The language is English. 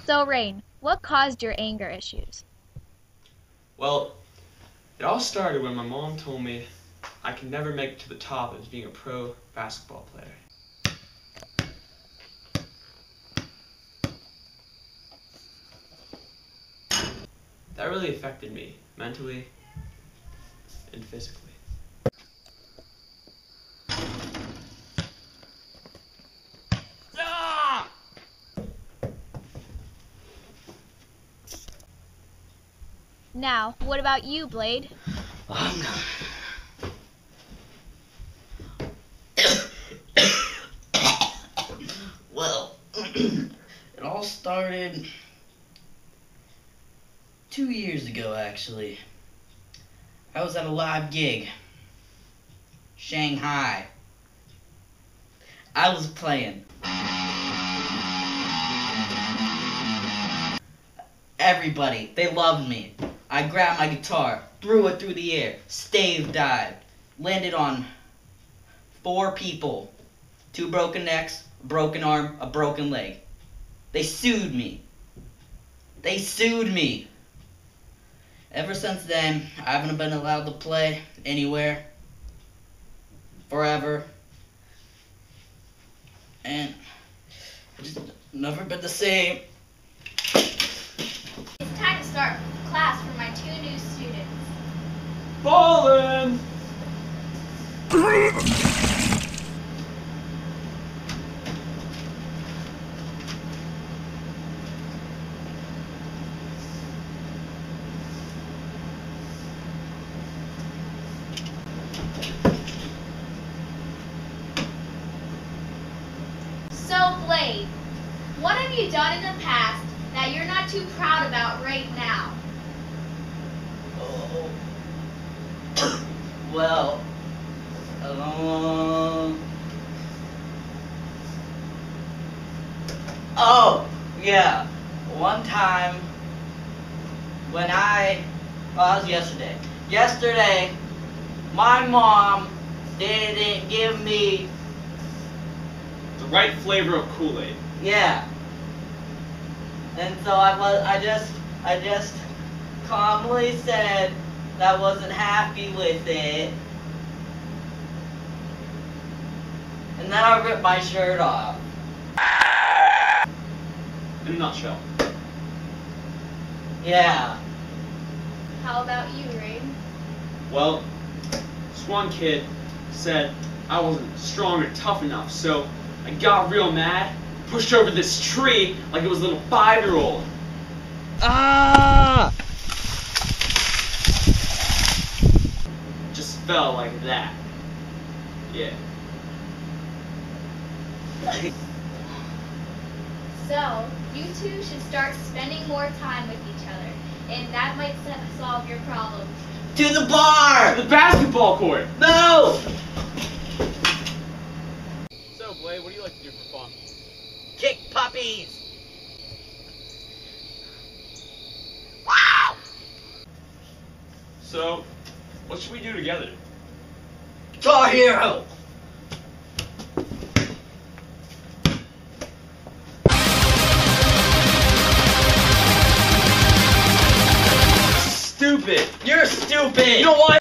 So, Rain, what caused your anger issues? Well, it all started when my mom told me I could never make it to the top as being a pro basketball player. That really affected me mentally and physically. Now, what about you, Blade? Well, it all started 2 years ago, actually. I was at a live gig, Shanghai. I was playing. Everybody, they loved me. I grabbed my guitar, threw it through the air, stave dived, landed on 4 people, 2 broken necks, a broken arm, a broken leg. They sued me. They sued me. Ever since then, I haven't been allowed to play anywhere forever. And it's just never been the same. It's time to start class for my 2 new students. Ballin'! So, Blade, what have you done in the past that you're not too proud about right now? Oh. Well, oh, yeah. One time when it was yesterday. Yesterday, my mom didn't give me, The right flavor of Kool-Aid. yeah. And so I just calmly said that I wasn't happy with it. And then I ripped my shirt off. In a nutshell. Yeah. How about you, Rain? Well, this one kid said I wasn't strong or tough enough, so I got real mad, pushed over this tree like it was a little 5-year-old. Ah! Just fell like that. Yeah. So, you two should start spending more time with each other, and that might solve your problems. To the bar! The basketball court! No! So, Blade, what do you like to do for fun? Kick puppies! Wow! So, what should we do together? Guitar Hero! Stupid! You're stupid! You know what?